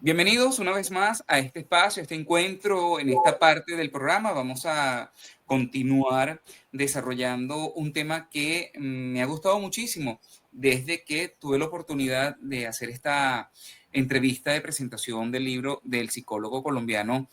Bienvenidos una vez más a este espacio, a este encuentro. En esta parte del programa vamos a continuar desarrollando un tema que me ha gustado muchísimo desde que tuve la oportunidad de hacer esta entrevista de presentación del libro del psicólogo colombiano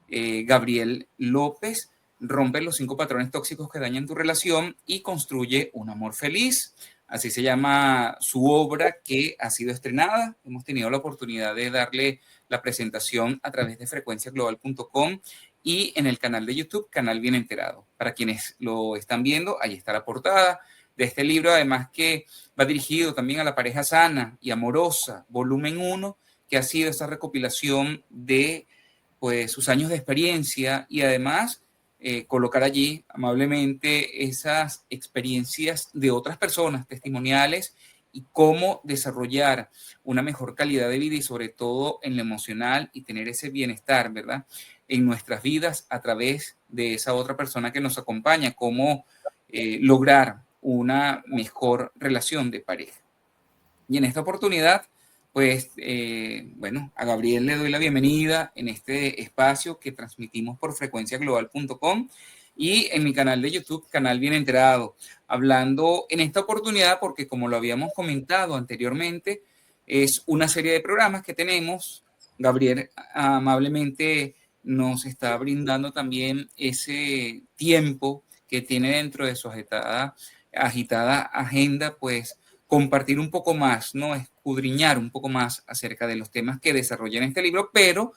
Gabriel López. Rompe los 5 patrones tóxicos que dañan tu relación y construye un amor feliz. Así se llama su obra, que ha sido estrenada. Hemos tenido la oportunidad de darle la presentación a través de frecuenciaglobal.com y en el canal de YouTube, Canal Bien Enterado. Para quienes lo están viendo, ahí está la portada de este libro, además que va dirigido también a la pareja sana y amorosa, volumen 1, que ha sido esa recopilación de pues sus años de experiencia y además colocar allí amablemente esas experiencias de otras personas, testimoniales, y cómo desarrollar una mejor calidad de vida y sobre todo en lo emocional y tener ese bienestar, ¿verdad? En nuestras vidas a través de esa otra persona que nos acompaña, cómo lograr una mejor relación de pareja. Y en esta oportunidad, pues, bueno, a Gabriel le doy la bienvenida en este espacio que transmitimos por frecuenciaglobal.com y en mi canal de YouTube, Canal Bien Enterado, hablando en esta oportunidad porque, como lo habíamos comentado anteriormente, es una serie de programas que tenemos. Gabriel amablemente nos está brindando también ese tiempo que tiene dentro de su agitada agenda, pues compartir un poco más, ¿no? Escudriñar un poco más acerca de los temas que desarrolla en este libro, pero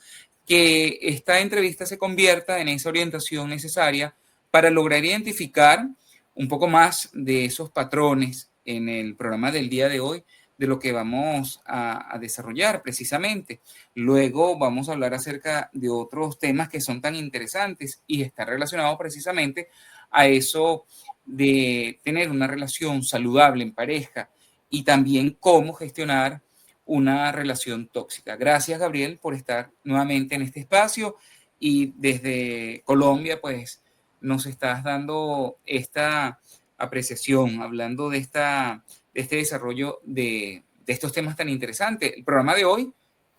que esta entrevista se convierta en esa orientación necesaria para lograr identificar un poco más de esos patrones en el programa del día de hoy, de lo que vamos a desarrollar precisamente. Luego vamos a hablar acerca de otros temas que son tan interesantes y está relacionado precisamente a eso de tener una relación saludable en pareja y también cómo gestionar una relación tóxica. Gracias, Gabriel, por estar nuevamente en este espacio y desde Colombia, pues nos estás dando esta apreciación, hablando de este desarrollo de estos temas tan interesantes. El programa de hoy,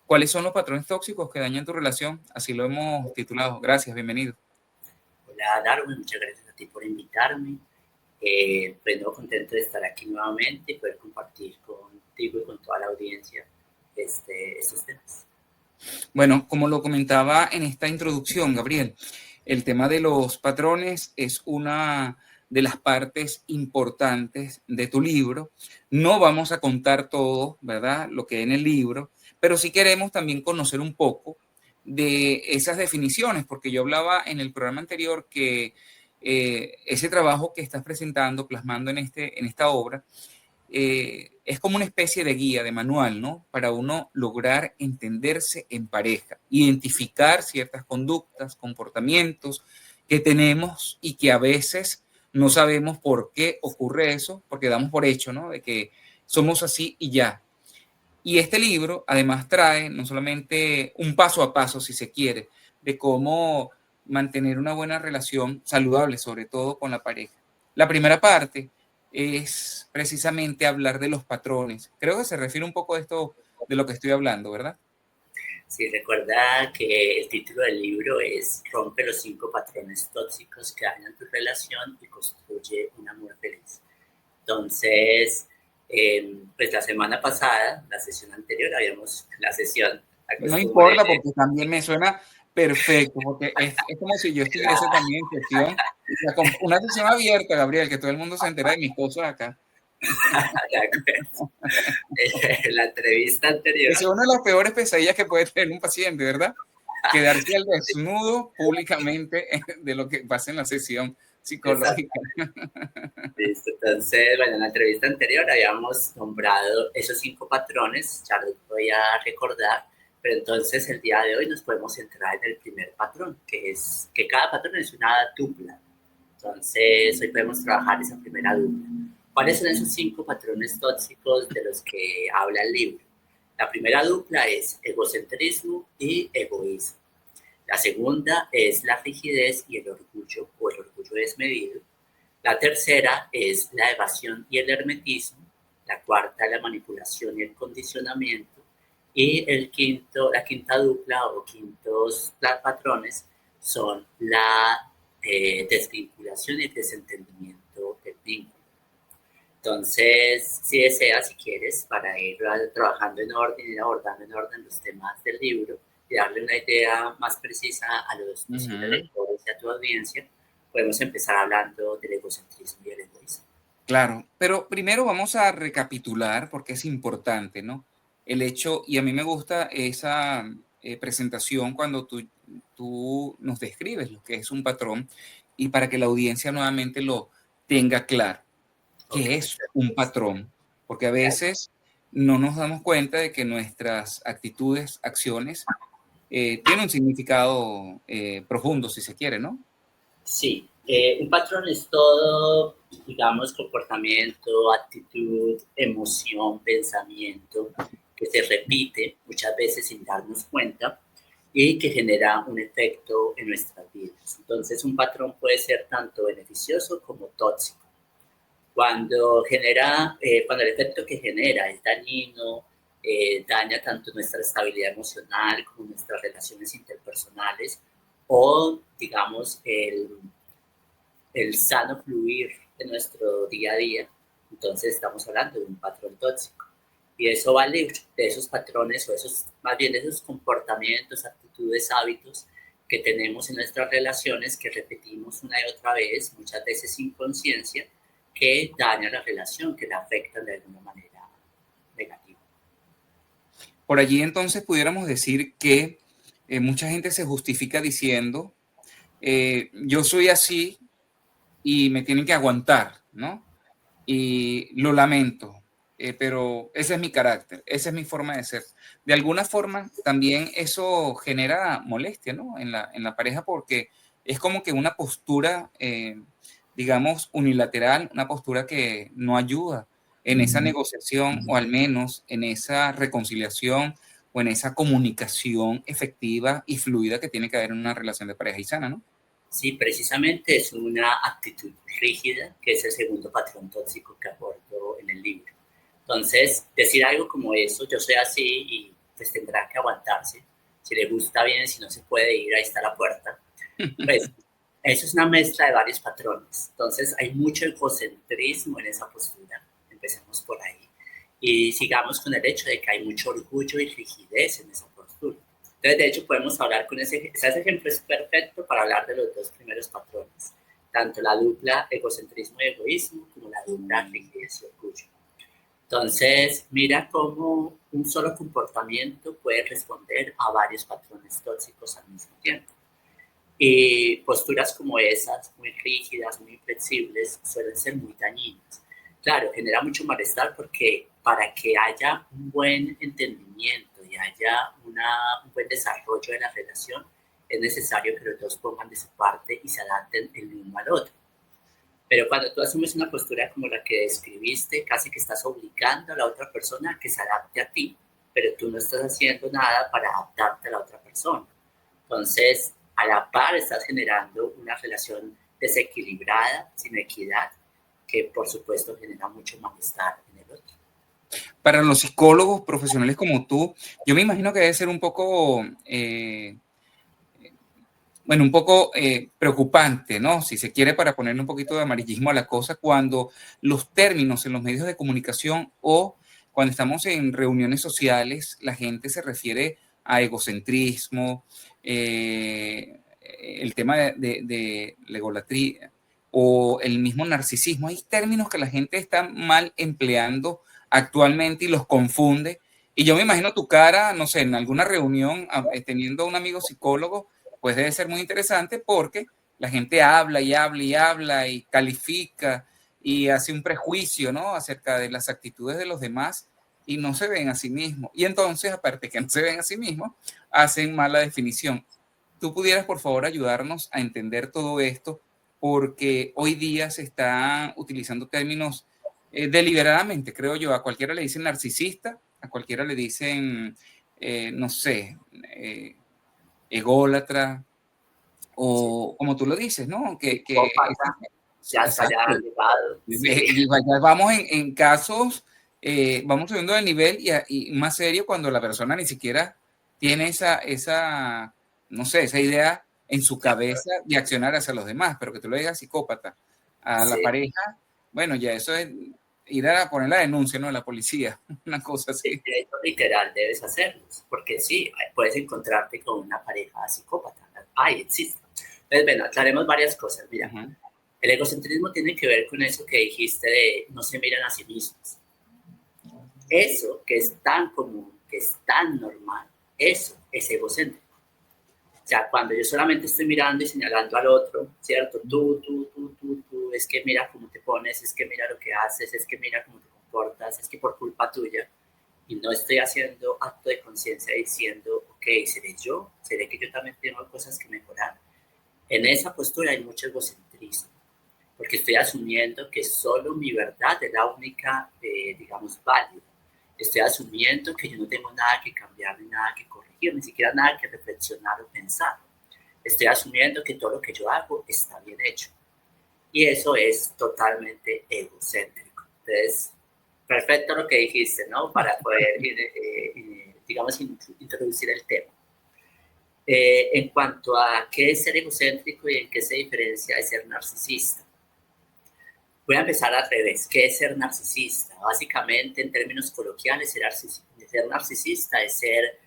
¿cuáles son los patrones tóxicos que dañan tu relación? Así lo hemos titulado. Gracias, bienvenido. Hola Darwin, muchas gracias a ti por invitarme. Pues no, contento de estar aquí nuevamente y poder compartir contigo y con toda la audiencia estos temas. Bueno, como lo comentaba en esta introducción, Gabriel, el tema de los patrones es una de las partes importantes de tu libro. No vamos a contar todo, ¿verdad? Lo que hay en el libro, pero sí queremos también conocer un poco de esas definiciones, porque yo hablaba en el programa anterior que ese trabajo que estás presentando, plasmando en esta obra, es como una especie de guía, de manual, ¿no? Para uno lograr entenderse en pareja, identificar ciertas conductas, comportamientos que tenemos y que a veces no sabemos por qué ocurre eso, porque damos por hecho, ¿no? De que somos así y ya. Y este libro además trae no solamente un paso a paso, si se quiere, de cómo mantener una buena relación saludable, sobre todo con la pareja. La primera parte es precisamente hablar de los patrones. Creo que se refiere un poco a esto de lo que estoy hablando, ¿verdad? Sí, recuerda que el título del libro es Rompe los 5 patrones tóxicos que dañan tu relación y construye un amor feliz. Entonces, pues la semana pasada, la sesión anterior, la sesión, la No costumbre importa porque también me suena perfecto, porque es como si yo estuviese también en sesión, una sesión abierta, Gabriel, que todo el mundo se entera de mis cosas acá. la entrevista anterior. Es una de las peores pesadillas que puede tener un paciente, ¿verdad? Quedarse al desnudo públicamente de lo que pasa en la sesión psicológica. Listo. Entonces, bueno, en la entrevista anterior habíamos nombrado esos 5 patrones, ya los voy a recordar, pero entonces el día de hoy nos podemos centrar en el primer patrón, que es que cada patrón es una dupla. Entonces, hoy podemos trabajar esa primera dupla. ¿Cuáles son esos 5 patrones tóxicos de los que habla el libro? La primera dupla es egocentrismo y egoísmo. La segunda es la rigidez y el orgullo o el orgullo desmedido. La tercera es la evasión y el hermetismo. La cuarta, la manipulación y el condicionamiento. Y la quinta dupla o quintos patrones son la desvinculación y el desentendimiento del vínculo. Entonces, si deseas, si quieres, para ir trabajando en orden y abordando en orden los temas del libro y darle una idea más precisa a los posibles lectores y a tu audiencia, podemos empezar hablando del egocentrismo y el egoísmo. Claro, pero primero vamos a recapitular, porque es importante, ¿no? El hecho, y a mí me gusta esa presentación cuando tú nos describes lo que es un patrón y para que la audiencia nuevamente lo tenga claro. ¿Qué es un patrón? Porque a veces no nos damos cuenta de que nuestras actitudes, acciones, tienen un significado profundo, si se quiere, ¿no? Sí, un patrón es todo, digamos, comportamiento, actitud, emoción, pensamiento, que se repite muchas veces sin darnos cuenta y que genera un efecto en nuestras vidas. Entonces, un patrón puede ser tanto beneficioso como tóxico. Cuando cuando el efecto que genera es dañino, daña tanto nuestra estabilidad emocional como nuestras relaciones interpersonales o, digamos, el sano fluir de nuestro día a día, entonces estamos hablando de un patrón tóxico. Y eso vale de esos patrones o más bien de esos comportamientos, actitudes, hábitos que tenemos en nuestras relaciones que repetimos una y otra vez, muchas veces sin conciencia, que dañan la relación, que la afectan de alguna manera negativa. Por allí entonces pudiéramos decir que mucha gente se justifica diciendo, yo soy así y me tienen que aguantar, ¿no? Y lo lamento, pero ese es mi carácter, esa es mi forma de ser. De alguna forma también eso genera molestia, ¿no? En la pareja porque es como que una postura, digamos, unilateral, una postura que no ayuda en esa negociación o al menos en esa reconciliación o en esa comunicación efectiva y fluida que tiene que haber en una relación de pareja y sana, ¿no? Sí, precisamente es una actitud rígida, que es el segundo patrón tóxico que abordo en el libro. Entonces, decir algo como eso, yo soy así y pues tendrá que aguantarse. Si le gusta bien, si no se puede ir, ahí está la puerta. Pues eso es una mezcla de varios patrones. Entonces, hay mucho egocentrismo en esa postura. Empecemos por ahí. Y sigamos con el hecho de que hay mucho orgullo y rigidez en esa postura. Entonces, de hecho, podemos hablar con ese ejemplo es perfecto para hablar de los dos primeros patrones, tanto la dupla egocentrismo y egoísmo como la dupla rigidez y orgullo. Entonces, mira cómo un solo comportamiento puede responder a varios patrones tóxicos al mismo tiempo. Y posturas como esas, muy rígidas, muy inflexibles, suelen ser muy dañinas. Claro, genera mucho malestar porque para que haya un buen entendimiento y haya un buen desarrollo de la relación, es necesario que los dos pongan de su parte y se adapten el uno al otro. Pero cuando tú asumes una postura como la que describiste, casi que estás obligando a la otra persona a que se adapte a ti, pero tú no estás haciendo nada para adaptarte a la otra persona. Entonces, a la par estás generando una relación desequilibrada, sin equidad, que por supuesto genera mucho malestar en el otro. Para los psicólogos profesionales como tú, yo me imagino que debe ser un poco, bueno, un poco preocupante, ¿no? Si se quiere, para ponerle un poquito de amarillismo a la cosa, cuando los términos en los medios de comunicación o cuando estamos en reuniones sociales, la gente se refiere a egocentrismo, el tema de la egolatría o el mismo narcisismo. Hay términos que la gente está mal empleando actualmente y los confunde. Y yo me imagino tu cara, no sé, en alguna reunión, teniendo un amigo psicólogo, pues debe ser muy interesante porque la gente habla y habla y habla y califica y hace un prejuicio, ¿no? Acerca de las actitudes de los demás y no se ven a sí mismos. Y entonces, aparte que no se ven a sí mismos, hacen mala definición. ¿Tú pudieras, por favor, ayudarnos a entender todo esto? Porque hoy día se están utilizando términos deliberadamente, creo yo. A cualquiera le dicen narcisista, a cualquiera le dicen, no sé, ególatra, Sí. o como tú lo dices, ¿no? Ya está ya exacto. llegado. Sí. Y vamos en casos vamos subiendo de nivel y más serio cuando la persona ni siquiera tiene esa, no sé, esa idea en su cabeza de accionar hacia los demás, pero que tú le digas psicópata a la Sí. pareja, bueno, ya eso es ir a poner la denuncia, ¿no? A la policía, una cosa así. De hecho, literal, debes hacerlo, porque sí, puedes encontrarte con una pareja psicópata. Ay, existe. Entonces, bueno, aclaremos varias cosas. Mira, Uh-huh. el egocentrismo tiene que ver con eso que dijiste de no se miran a sí mismos. Eso que es tan común, que es tan normal, eso es egocéntrico. O sea, cuando yo solamente estoy mirando y señalando al otro, ¿cierto? Tú, es que mira cómo te pones, es que mira lo que haces, es que mira cómo te comportas, es que por culpa tuya, y no estoy haciendo acto de conciencia diciendo, ok, ¿seré yo? ¿Seré que yo también tengo cosas que mejorar? En esa postura hay mucho egocentrismo, porque estoy asumiendo que solo mi verdad es la única, digamos, válida. Estoy asumiendo que yo no tengo nada que cambiar, ni nada que corregir, ni siquiera nada que reflexionar o pensar. Estoy asumiendo que todo lo que yo hago está bien hecho. Y eso es totalmente egocéntrico. Entonces, perfecto lo que dijiste, ¿no? Para poder, digamos, introducir el tema. En cuanto a qué es ser egocéntrico y en qué se diferencia de ser narcisista. Voy a empezar al revés. ¿Qué es ser narcisista? Básicamente, en términos coloquiales, ser narcisista es ser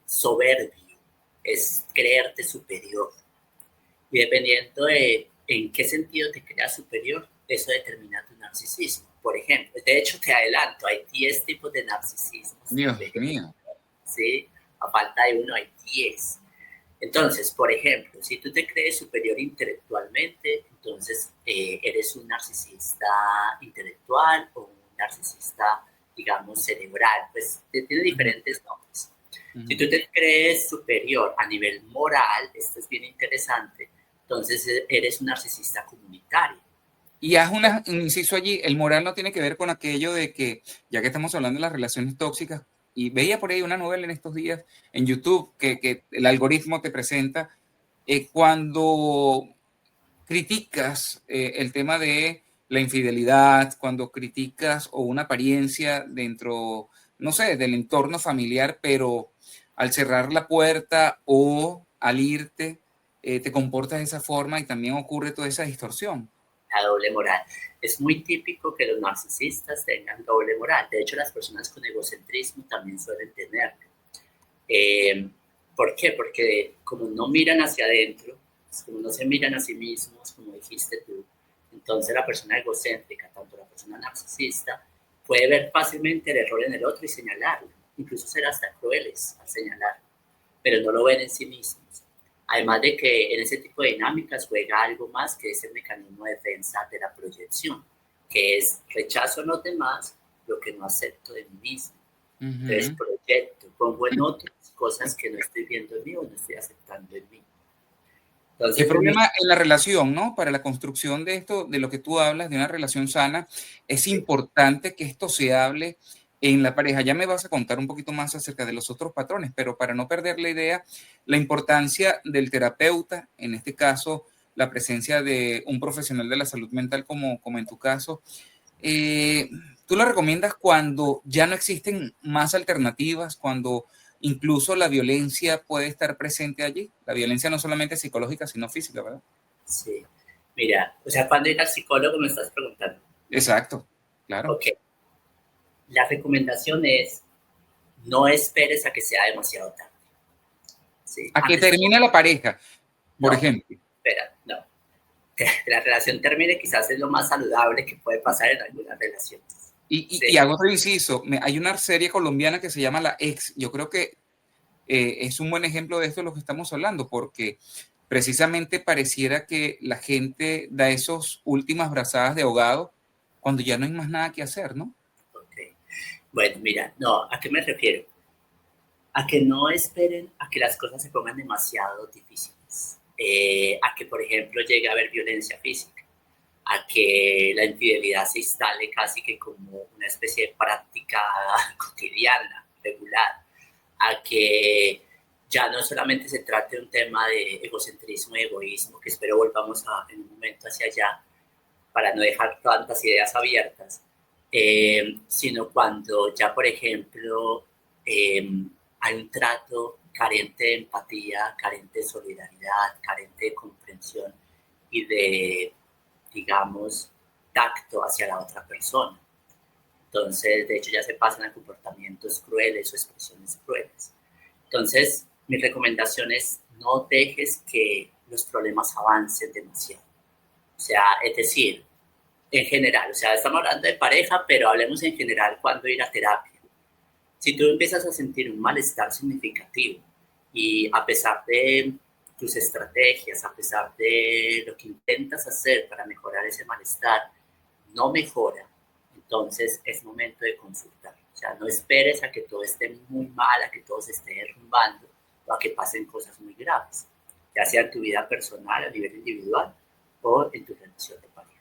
soberbio, es creerte superior. Y dependiendo de en qué sentido te creas superior, eso determina tu narcisismo. Por ejemplo, de hecho te adelanto, hay 10 tipos de narcisismo. Dios mío. ¿Sí? A falta de uno hay 10. Entonces, por ejemplo, si tú te crees superior intelectualmente, entonces eres un narcisista intelectual o un narcisista, digamos, cerebral. Pues tiene diferentes nombres. Uh-huh. Si tú te crees superior a nivel moral, esto es bien interesante, entonces eres un narcisista comunitario. Y haz un inciso allí, el moral no tiene que ver con aquello de que, ya que estamos hablando de las relaciones tóxicas, y veía por ahí una novela en estos días en YouTube que el algoritmo te presenta cuando criticas el tema de la infidelidad, cuando criticas o una apariencia dentro, no sé, del entorno familiar, pero al cerrar la puerta o al irte, te comportas de esa forma y también ocurre toda esa distorsión. La doble moral. Es muy típico que los narcisistas tengan doble moral. De hecho, las personas con egocentrismo también suelen tenerlo. ¿Por qué? Porque como no miran hacia adentro, como no se miran a sí mismos, como dijiste tú, entonces la persona egocéntrica, tanto la persona narcisista, puede ver fácilmente el error en el otro y señalarlo, incluso ser hasta crueles al señalarlo, pero no lo ven en sí mismos. Además de que en ese tipo de dinámicas juega algo más que es el mecanismo de defensa de la proyección, que es rechazo a los demás lo que no acepto de mí mismo. Uh-huh. Entonces proyecto, pongo en otros cosas que no estoy viendo en mí o no estoy aceptando en mí. Entonces, el problema en la relación, ¿no? Para la construcción de esto, de lo que tú hablas, de una relación sana, es importante que esto se hable en la pareja. Ya me vas a contar un poquito más acerca de los otros patrones, pero para no perder la idea, la importancia del terapeuta, en este caso, la presencia de un profesional de la salud mental, como en tu caso, ¿tú lo recomiendas cuando ya no existen más alternativas, cuando incluso la violencia puede estar presente allí? La violencia no solamente psicológica, sino física, ¿verdad? Sí. Mira, o sea, cuando ir al psicólogo me estás preguntando. Exacto, claro. Ok. La recomendación es no esperes a que sea demasiado tarde. ¿Sí? A que termine la pareja, por ejemplo. Espera, no. Que la relación termine quizás es lo más saludable que puede pasar en algunas relaciones. Y hago otro inciso. Hay una serie colombiana que se llama La Ex. Yo creo que es un buen ejemplo de esto de lo que estamos hablando, porque precisamente pareciera que la gente da esos últimas brazadas de ahogado cuando ya no hay más nada que hacer, ¿no? Okay. Bueno, mira, no, ¿a qué me refiero? A que no esperen a que las cosas se pongan demasiado difíciles. A que, por ejemplo, llegue a haber violencia física, a que la infidelidad se instale casi que como una especie de práctica cotidiana, regular, a que ya no solamente se trate de un tema de egocentrismo y egoísmo, que espero volvamos en un momento hacia allá, para no dejar tantas ideas abiertas, sino cuando ya, por ejemplo, hay un trato carente de empatía, carente de solidaridad, carente de comprensión y de, digamos, tacto hacia la otra persona. Entonces, de hecho, ya se pasan a comportamientos crueles o expresiones crueles. Entonces, mi recomendación es no dejes que los problemas avancen demasiado. O sea, es decir, en general, o sea, estamos hablando de pareja, pero hablemos en general cuando ir a terapia. Si tú empiezas a sentir un malestar significativo y a pesar de tus estrategias, a pesar de lo que intentas hacer para mejorar ese malestar, no mejora, entonces es momento de consultar. O sea, no esperes a que todo esté muy mal, a que todo se esté derrumbando o a que pasen cosas muy graves, ya sea en tu vida personal, a nivel individual o en tu relación de pareja.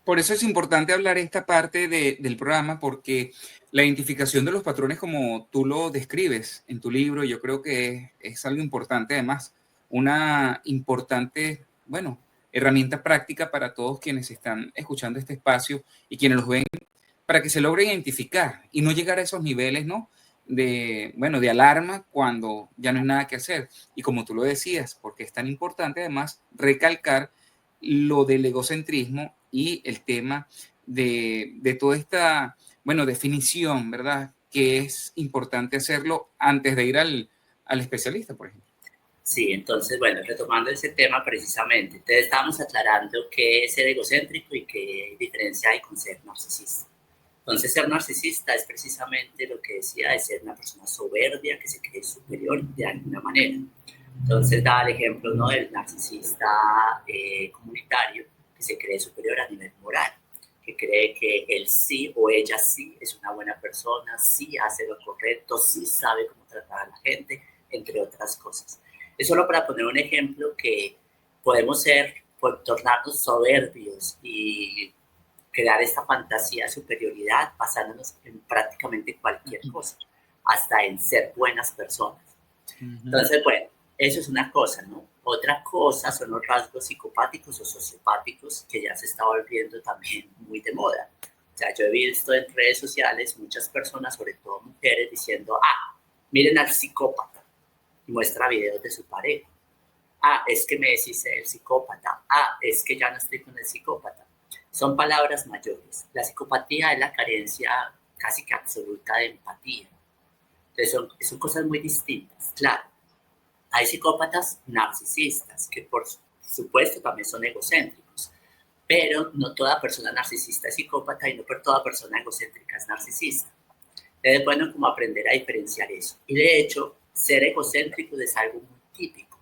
Por eso es importante hablar esta parte del programa, porque la identificación de los patrones, como tú lo describes en tu libro, yo creo que es algo importante, además, una importante, bueno, herramienta práctica para todos quienes están escuchando este espacio y quienes los ven, para que se logre identificar y no llegar a esos niveles, ¿no? De, bueno, de alarma cuando ya no hay nada que hacer. Y como tú lo decías, porque es tan importante además recalcar lo del egocentrismo y el tema de toda esta, bueno, definición, ¿verdad? Que es importante hacerlo antes de ir al especialista, por ejemplo. Sí, entonces, bueno, retomando ese tema precisamente, entonces estábamos aclarando qué es ser egocéntrico y qué diferencia hay con ser narcisista. Entonces, ser narcisista es precisamente lo que decía, es ser una persona soberbia que se cree superior de alguna manera. Entonces, da el ejemplo, ¿no?, del narcisista comunitario que se cree superior a nivel moral, que cree que él sí o ella sí es una buena persona, sí hace lo correcto, sí sabe cómo tratar a la gente, entre otras cosas. Es solo para poner un ejemplo que podemos tornarnos soberbios y crear esta fantasía de superioridad basándonos en prácticamente cualquier cosa, hasta en ser buenas personas. Entonces, bueno, eso es una cosa, ¿no? Otra cosa son los rasgos psicopáticos o sociopáticos que ya se está volviendo también muy de moda. O sea, yo he visto en redes sociales muchas personas, sobre todo mujeres, diciendo, miren al psicópata, y muestra videos de su pareja. Es que me deshice del psicópata. Es que ya no estoy con el psicópata. Son palabras mayores. La psicopatía es la carencia casi que absoluta de empatía. Entonces son cosas muy distintas. Claro, hay psicópatas narcisistas, que por supuesto también son egocéntricos, pero no toda persona narcisista es psicópata y no por toda persona egocéntrica es narcisista. Es bueno como aprender a diferenciar eso. Y de hecho, ser egocéntrico es algo muy típico.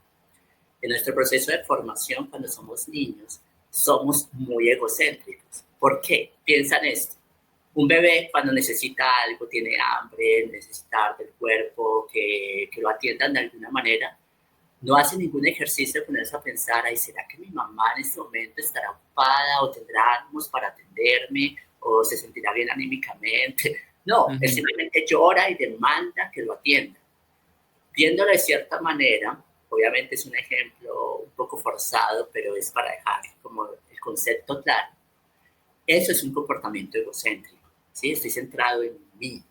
En nuestro proceso de formación, cuando somos niños, somos muy egocéntricos. ¿Por qué? Piensa en esto. Un bebé cuando necesita algo, tiene hambre, necesita del cuerpo, que lo atiendan de alguna manera, no hace ningún ejercicio de ponerse a pensar, ¿será que mi mamá en este momento estará ocupada o tendrá ánimos para atenderme o se sentirá bien anímicamente? No, él simplemente llora y demanda que lo atienda. Viéndolo de cierta manera, obviamente es un ejemplo un poco forzado, pero es para dejar como el concepto claro. Eso es un comportamiento egocéntrico, ¿sí? Estoy centrado en mí.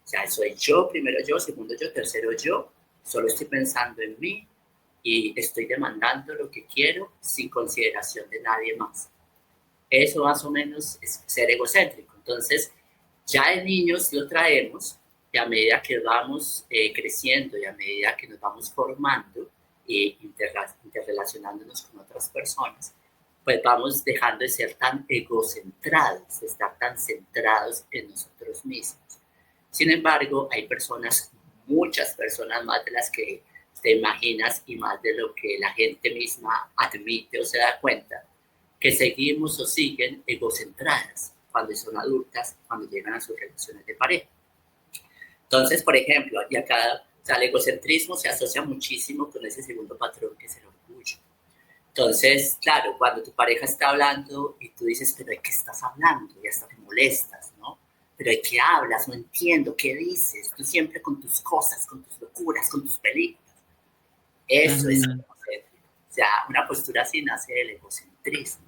O sea, soy yo, primero yo, segundo yo, tercero yo. Solo estoy pensando en mí y estoy demandando lo que quiero sin consideración de nadie más. Eso más o menos es ser egocéntrico. Entonces, ya en niños lo traemos y a medida que vamos creciendo y a medida que nos vamos formando e interrelacionándonos con otras personas, pues vamos dejando de ser tan egocentrados, de estar tan centrados en nosotros mismos. Sin embargo, hay personas, muchas personas más de las que te imaginas y más de lo que la gente misma admite o se da cuenta, que seguimos o siguen egocentradas cuando son adultas, cuando llegan a sus relaciones de pareja. Entonces, por ejemplo, y acá, o sea, el egocentrismo se asocia muchísimo con ese segundo patrón que es el orgullo. Entonces, claro, cuando tu pareja está hablando y tú dices, pero ¿de qué estás hablando? Y hasta te molestas, ¿no? Pero ¿de qué hablas? No entiendo, ¿qué dices? Tú siempre con tus cosas, con tus locuras, con tus películas. Eso es egocéntrico. O sea, una postura así nace del egocentrismo.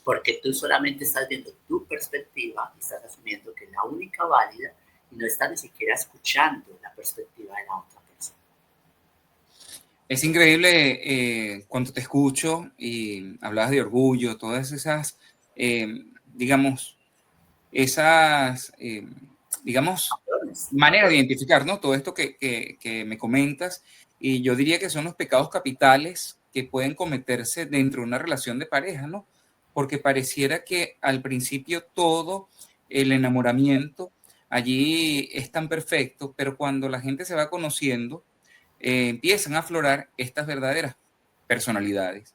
porque tú solamente estás viendo tu perspectiva y estás asumiendo que es la única válida y no estás ni siquiera escuchando la perspectiva de la otra persona. Es increíble cuando te escucho y hablabas de orgullo, todas esas, digamos, esas, digamos, maneras de identificar, ¿no? Todo esto que me comentas, y yo diría que son los pecados capitales que pueden cometerse dentro de una relación de pareja, ¿no? Porque pareciera que al principio todo el enamoramiento allí es tan perfecto, pero cuando la gente se va conociendo, empiezan a aflorar estas verdaderas personalidades.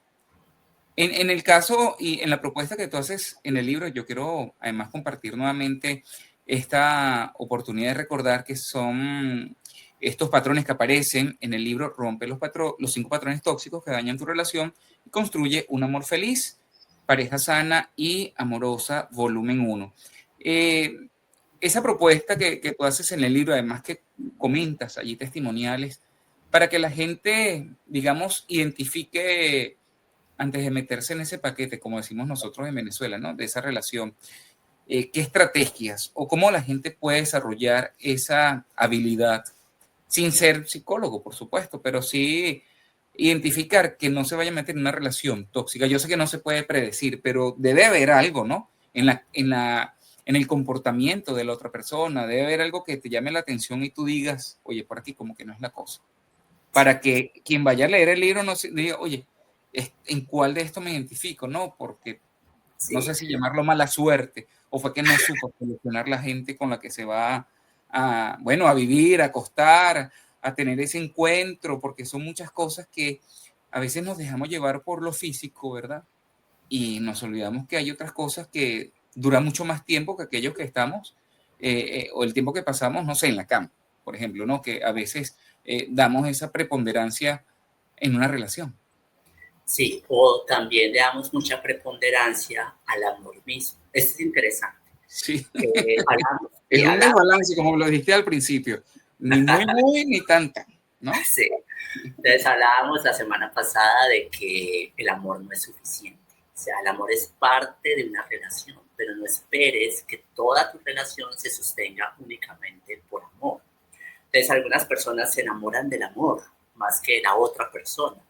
En el caso y en la propuesta que tú haces en el libro, yo quiero además compartir nuevamente esta oportunidad de recordar que son estos patrones que aparecen en el libro Rompe los 5 patrones tóxicos que dañan tu relación y construye un amor feliz, pareja sana y amorosa, volumen 1. Esa propuesta que tú haces en el libro, además que comentas allí testimoniales, para que la gente, digamos, identifique antes de meterse en ese paquete, como decimos nosotros en Venezuela, ¿no? De esa relación, ¿qué estrategias o cómo la gente puede desarrollar esa habilidad sin ser psicólogo, por supuesto, pero sí identificar que no se vaya a meter en una relación tóxica? Yo sé que no se puede predecir, pero debe haber algo, ¿no? En el comportamiento de la otra persona, debe haber algo que te llame la atención y tú digas, oye, por aquí como que no es la cosa. Para que quien vaya a leer el libro no se diga, oye, ¿en cuál de esto me identifico? No, porque no Sí, sé si llamarlo mala suerte o fue que no supo seleccionar la gente con la que se va a, bueno, a vivir, a acostar, a tener ese encuentro, porque son muchas cosas que a veces nos dejamos llevar por lo físico, ¿verdad? Y nos olvidamos que hay otras cosas que duran mucho más tiempo que aquellos que estamos, o el tiempo que pasamos, no sé, en la cama, por ejemplo, ¿no? Que a veces damos esa preponderancia en una relación. sí, o también le damos mucha preponderancia al amor mismo. Esto es interesante. Sí, Hablamos, es sí, un hablamos, desbalance, como lo dijiste al principio, ni muy, muy, ni tan, tan, ¿no? sí. Entonces hablábamos la semana pasada de que el amor no es suficiente. O sea, el amor es parte de una relación, pero no esperes que toda tu relación se sostenga únicamente por amor. Entonces algunas personas se enamoran del amor más que de la otra persona,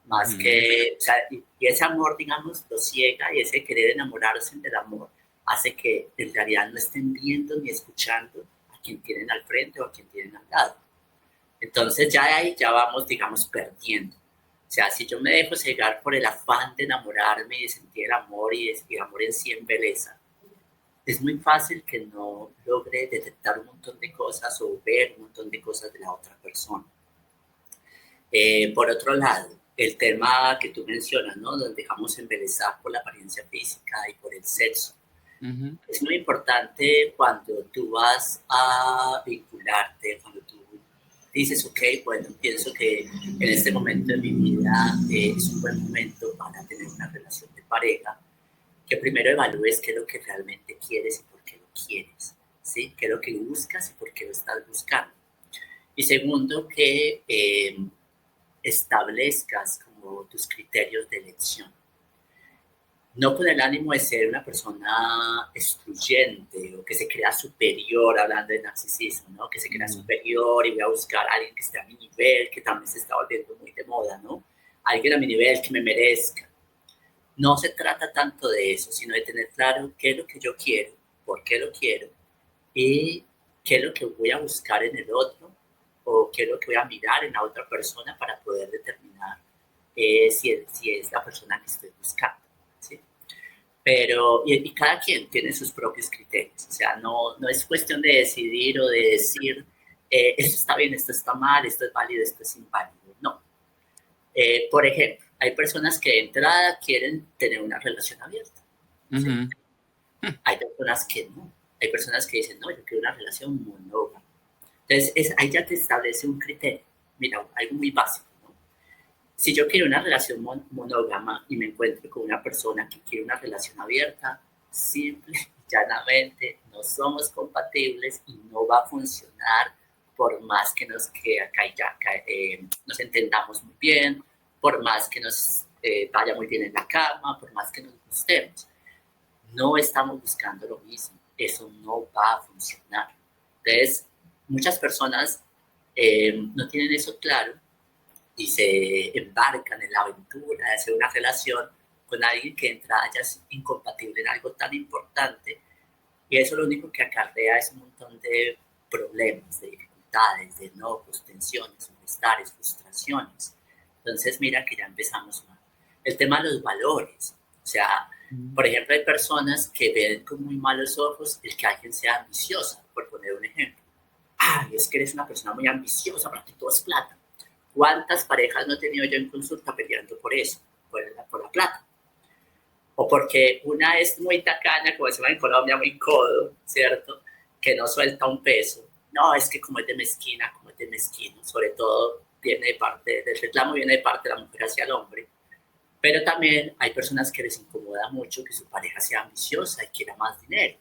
más Ujú. que, o sea, y ese amor, digamos, lo ciega y ese querer enamorarse del amor hace que en realidad no estén viendo ni escuchando a quien tienen al frente o a quien tienen al lado. Entonces ya ahí ya vamos, digamos, perdiendo. O sea, si yo me dejo cegar por el afán de enamorarme y de sentir el amor y el amor en sí en belleza, es muy fácil que no logre detectar un montón de cosas o ver un montón de cosas de la otra persona. Por otro lado, el tema que tú mencionas, ¿no? Nos dejamos embelezar por la apariencia física y por el sexo. Ujú. Es muy importante cuando tú vas a vincularte, cuando tú dices, ok, bueno, pienso que en este momento de mi vida es un buen momento para tener una relación de pareja, que primero evalúes qué es lo que realmente quieres y por qué lo quieres, ¿sí? ¿Qué es lo que buscas y por qué lo estás buscando? Y segundo, que establezcas como tus criterios de elección. No con el ánimo de ser una persona excluyente o que se crea superior, hablando de narcisismo, ¿no? Que se crea Ujú. superior y voy a buscar a alguien que esté a mi nivel, que también se está volviendo muy de moda, ¿no? Alguien a mi nivel que me merezca. No se trata tanto de eso, sino de tener claro qué es lo que yo quiero, por qué lo quiero y qué es lo que voy a buscar en el otro o qué es lo que voy a mirar en la otra persona para poder determinar si es la persona que estoy buscando. ¿Sí? Pero, y cada quien tiene sus propios criterios, o sea, no es cuestión de decidir o de decir, esto está bien, esto está mal, esto es válido, esto es inválido, no. Por ejemplo, hay personas que de entrada quieren tener una relación abierta, ¿sí? Ujú. Hay personas que no, hay personas que dicen, no, yo quiero una relación monógama. Entonces, ahí ya te establece un criterio, mira, algo muy básico, ¿no? Si yo quiero una relación monógama y me encuentro con una persona que quiere una relación abierta, simple y llanamente no somos compatibles y no va a funcionar por más que nos entendamos muy bien, por más que nos vaya muy bien en la cama, por más que nos gustemos. no estamos buscando lo mismo. Eso no va a funcionar. Entonces, muchas personas no tienen eso claro y se embarcan en la aventura de hacer una relación con alguien que de entrada ya es incompatible en algo tan importante, y eso lo único que acarrea es un montón de problemas, de dificultades, de enojos, tensiones, malestares, frustraciones. Entonces, mira que ya empezamos mal. El tema de los valores. O sea, por ejemplo, hay personas que ven con muy malos ojos el que alguien sea ambiciosa, por poner un ejemplo. Ay, es que eres una persona muy ambiciosa, para ti todo es plata. ¿Cuántas parejas no he tenido yo en consulta peleando por eso, por la plata? O porque una es muy tacaña, como decimos en Colombia, muy codo, ¿cierto? Que no suelta un peso. No, es que como es de mezquina, como es de mezquino, sobre todo viene de parte, del reclamo viene de parte de la mujer hacia el hombre. Pero también hay personas que les incomoda mucho que su pareja sea ambiciosa y quiera más dinero.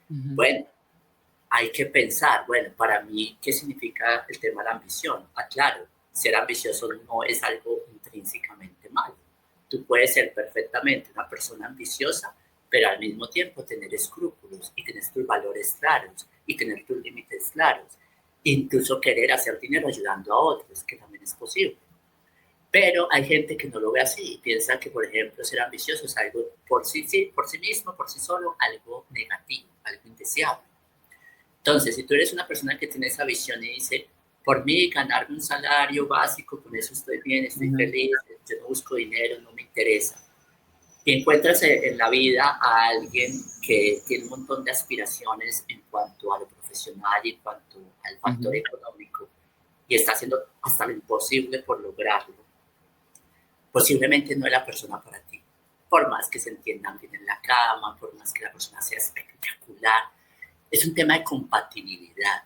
Bueno, hay que pensar, bueno, para mí, ¿qué significa el tema de la ambición? Ah, claro, ser ambicioso no es algo intrínsecamente malo. Tú puedes ser perfectamente una persona ambiciosa, pero al mismo tiempo tener escrúpulos y tener tus valores claros y tener tus límites claros. Incluso querer hacer dinero ayudando a otros, que también es posible. Pero hay gente que no lo ve así y piensa que, por ejemplo, ser ambicioso es algo por sí mismo, por sí solo, algo negativo, algo indeseable. Entonces, si tú eres una persona que tiene esa visión y dice, por mí ganarme un salario básico, con eso estoy bien, estoy feliz, yo no busco dinero, no me interesa. Y encuentras en la vida a alguien que tiene un montón de aspiraciones en cuanto a lo profesional y en cuanto al factor económico, y está haciendo hasta lo imposible por lograrlo, posiblemente no es la persona para ti. Por más que se entiendan bien en la cama, por más que la persona sea espectacular, es un tema de compatibilidad.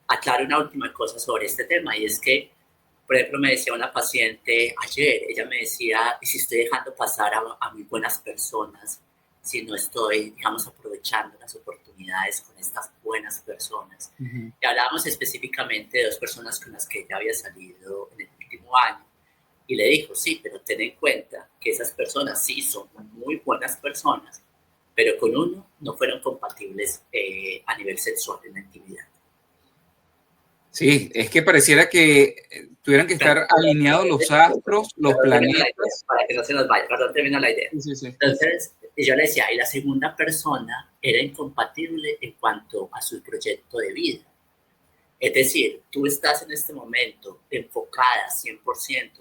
Aclaro una última cosa sobre este tema, y es que, por ejemplo, me decía una paciente ayer, ella me decía, ¿y si estoy dejando pasar a muy buenas personas, si no estoy, digamos, aprovechando las oportunidades con estas buenas personas? Y hablábamos específicamente de dos personas con las que ella había salido en el último año, y le dijo, sí, pero ten en cuenta que esas personas sí son muy buenas personas, pero con uno no fueron compatibles a nivel sexual en la intimidad. Sí, es que pareciera que tuvieran que estar alineados los astros, los planetas. Para que no se nos vaya, perdón, termino la idea. Sí, sí. Entonces, yo le decía, y la segunda persona era incompatible en cuanto a su proyecto de vida. Es decir, tú estás en este momento enfocada 100%,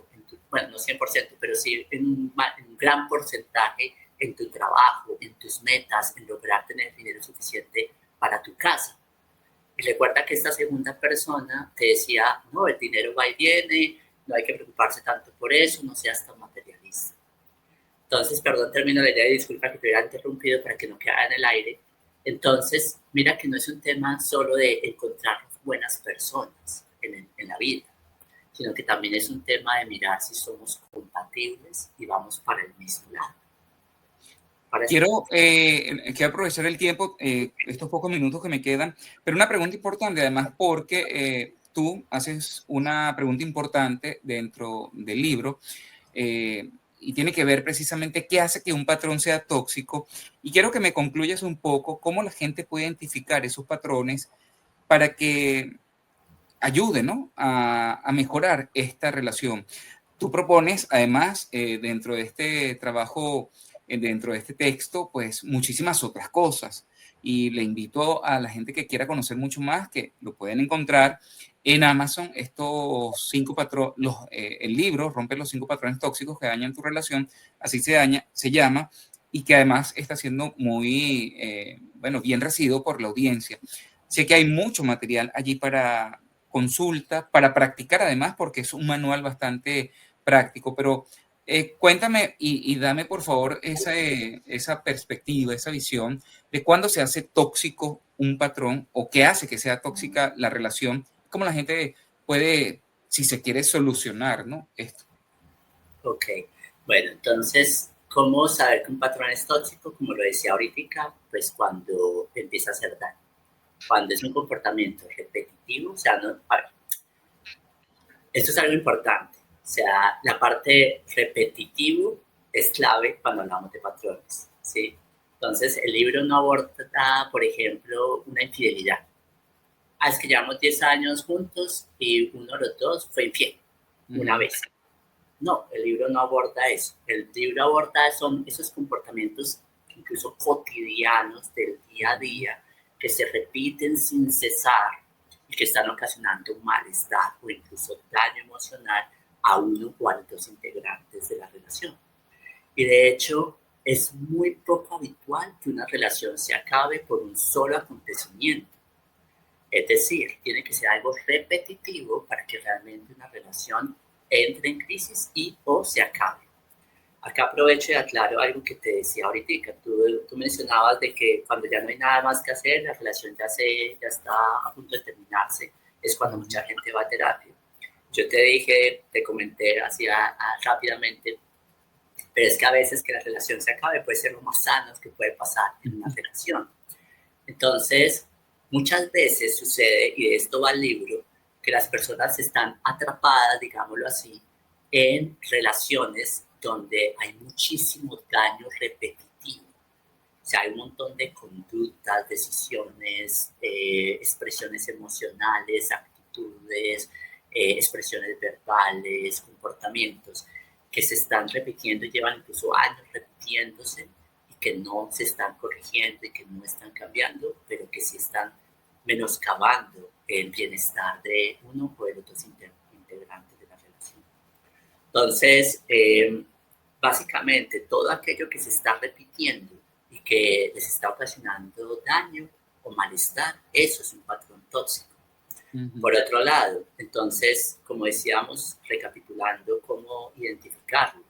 bueno, no 100%, pero sí en un gran porcentaje en tu trabajo, en tus metas, en lograr tener dinero suficiente para tu casa. Y recuerda que esta segunda persona te decía, no, el dinero va y viene, no hay que preocuparse tanto por eso, no seas tan materialista. Entonces, perdón, termino la idea y disculpa que te hubiera interrumpido para que no quedara en el aire. Entonces, mira que no es un tema solo de encontrar buenas personas en la vida, sino que también es un tema de mirar si somos compatibles y vamos para el mismo lado. Quiero aprovechar el tiempo, estos pocos minutos que me quedan, pero una pregunta importante además, porque tú haces una pregunta importante dentro del libro, y tiene que ver precisamente qué hace que un patrón sea tóxico, y quiero que me concluyas un poco cómo la gente puede identificar esos patrones para que ayude, ¿no?, a mejorar esta relación. Tú propones, además, dentro de este trabajo, dentro de este texto, pues muchísimas otras cosas. Y le invito a la gente que quiera conocer mucho más, que lo pueden encontrar en Amazon, estos 5 patrones, el libro, Rompe los 5 patrones tóxicos que dañan tu relación, así se llama, y que además está siendo muy, bueno, bien recibido por la audiencia. Sé que hay mucho material allí para consulta, para practicar además, porque es un manual bastante práctico, pero cuéntame y dame por favor esa perspectiva, esa visión de cuándo se hace tóxico un patrón o qué hace que sea tóxica la relación, cómo la gente puede, si se quiere, solucionar, ¿no?, esto. Ok, bueno, entonces, ¿cómo saber que un patrón es tóxico? Como lo decía ahorita, pues cuando empieza a hacer daño, cuando es un comportamiento repetitivo, o sea, no, a ver, esto es algo importante, o sea, la parte repetitivo es clave cuando hablamos de patrones, ¿sí? Entonces, el libro no aborda, por ejemplo, una infidelidad. Es que llevamos 10 años juntos y uno de los dos fue infiel una vez. No, el libro no aborda eso. El libro aborda son esos comportamientos incluso cotidianos del día a día que se repiten sin cesar y que están ocasionando un malestar o incluso daño emocional a uno o a los dos integrantes de la relación. Y de hecho, es muy poco habitual que una relación se acabe por un solo acontecimiento. Es decir, tiene que ser algo repetitivo para que realmente una relación entre en crisis y o se acabe. Acá aprovecho y aclaro algo que te decía ahorita. Tú mencionabas de que cuando ya no hay nada más que hacer, la relación ya está a punto de terminarse, es cuando mucha gente va a terapia. Yo te comenté así rápidamente, pero es que a veces que la relación se acabe puede ser lo más sano que puede pasar en una relación. Entonces, muchas veces sucede, y de esto va el libro, que las personas están atrapadas, digámoslo así, en relaciones donde hay muchísimo daño repetitivo. O sea, hay un montón de conductas, decisiones, expresiones emocionales, actitudes, expresiones verbales, comportamientos que se están repitiendo y llevan incluso años repitiéndose y que no se están corrigiendo y que no están cambiando, pero que sí están menoscabando el bienestar de uno o de los dos integrantes de la relación. Entonces, básicamente, todo aquello que se está repitiendo y que les está ocasionando daño o malestar, eso es un patrón tóxico. Por otro lado, entonces, como decíamos, recapitulando cómo identificarlo,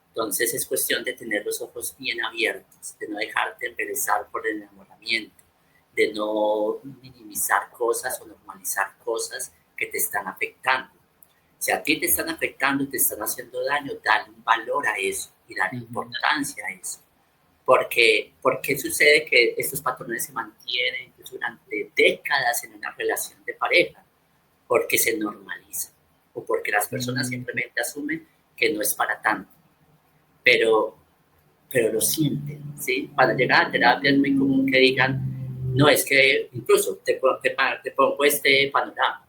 entonces es cuestión de tener los ojos bien abiertos, de no dejarte embelesar por el enamoramiento, de no minimizar cosas o normalizar cosas que te están afectando. Si a ti te están afectando y te están haciendo daño, dale un valor a eso y dale importancia a eso. ¿Por qué sucede que estos patrones se mantienen incluso durante décadas en una relación de pareja? Porque se normaliza o porque las personas simplemente asumen que no es para tanto, pero lo sienten, ¿sí? Para llegar a terapia es muy común que digan, no, es que incluso te pongo este panorama,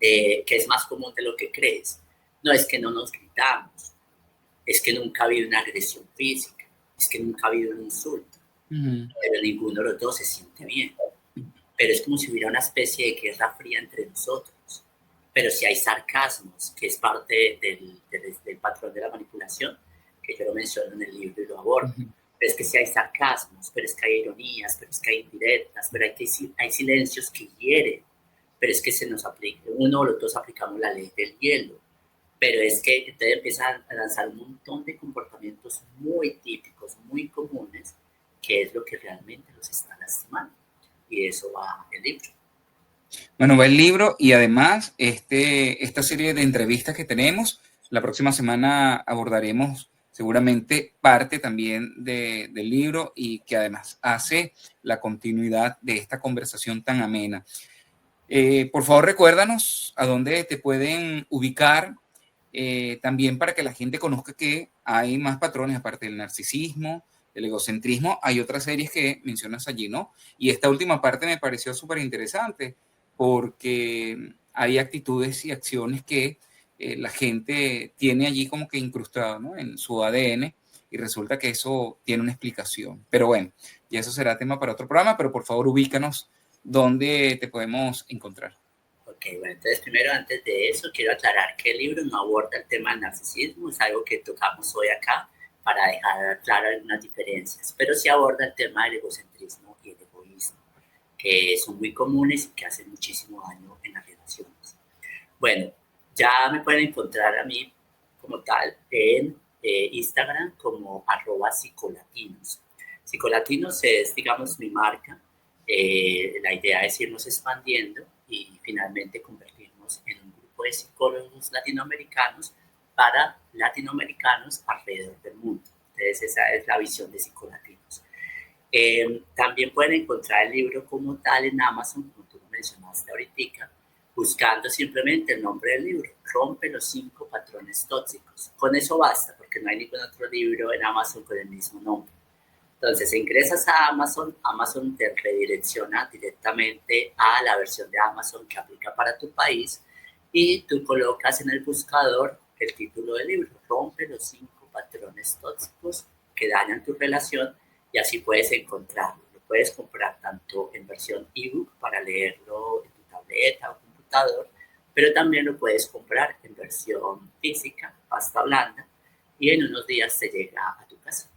que es más común de lo que crees. No, es que no nos gritamos, es que nunca ha habido una agresión física, es que nunca ha habido un insulto, pero ninguno de los dos se siente bien. Pero es como si hubiera una especie de guerra fría entre nosotros. Pero si hay sarcasmos, que es parte del patrón de la manipulación, que yo lo menciono en el libro y lo abordo, pero es que si hay sarcasmos, pero es que hay ironías, pero es que hay indirectas, pero hay silencios que hieren, pero es que se nos aplica, uno o los dos aplicamos la ley del hielo, pero es que entonces empiezan a lanzar un montón de comportamientos muy típicos, muy comunes, que es lo que realmente los está lastimando. Y eso va el libro. Bueno, va el libro y además esta serie de entrevistas que tenemos, la próxima semana abordaremos seguramente parte también del libro y que además hace la continuidad de esta conversación tan amena. Por favor, recuérdanos a dónde te pueden ubicar, también para que la gente conozca que hay más patrones aparte del narcisismo, del egocentrismo. Hay otras series que mencionas allí, ¿no? Y esta última parte me pareció súper interesante porque hay actitudes y acciones que la gente tiene allí como que incrustado, ¿no? En su ADN, y resulta que eso tiene una explicación. Pero bueno, y eso será tema para otro programa, pero por favor ubícanos dónde te podemos encontrar. Ok, bueno, entonces primero antes de eso quiero aclarar que el libro no aborda el tema del narcisismo, es algo que tocamos hoy acá para dejar claro algunas diferencias, pero sí aborda el tema del egocentrismo y el egoísmo, que son muy comunes y que hacen muchísimo daño en las relaciones. Bueno, ya me pueden encontrar a mí como tal en Instagram como @psicolatinos. Psicolatinos es, digamos, mi marca. La idea es irnos expandiendo y finalmente convertirnos en un grupo de psicólogos latinoamericanos para latinoamericanos alrededor del mundo. Entonces esa es la visión de Psicolatinos. También pueden encontrar el libro como tal en Amazon, como tú lo mencionaste ahorita, buscando simplemente el nombre del libro, Rompe los 5 patrones tóxicos. Con eso basta, porque no hay ningún otro libro en Amazon con el mismo nombre. Entonces ingresas a Amazon, Amazon te redirecciona directamente a la versión de Amazon que aplica para tu país y tú colocas en el buscador el título del libro, Rompe los 5 patrones tóxicos que dañan tu relación, y así puedes encontrarlo. Lo puedes comprar tanto en versión ebook para leerlo en tu tableta o computador, pero también lo puedes comprar en versión física, pasta blanda, y en unos días te llega a tu casa.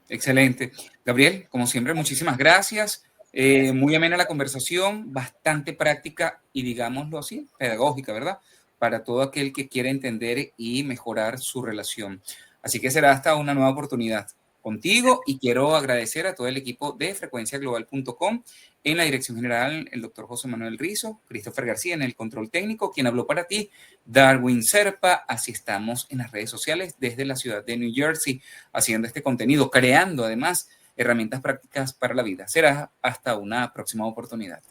Excelente. Gabriel, como siempre, muchísimas gracias. Muy amena la conversación, bastante práctica y, digámoslo así, pedagógica, ¿verdad? Para todo aquel que quiera entender y mejorar su relación. Así que será hasta una nueva oportunidad contigo, y quiero agradecer a todo el equipo de frecuenciaglobal.com, en la dirección general el doctor José Manuel Rizo, Christopher García en el control técnico, quien habló para ti, Darwin Serpa. Así estamos en las redes sociales desde la ciudad de New Jersey, haciendo este contenido, creando además herramientas prácticas para la vida. Será hasta una próxima oportunidad.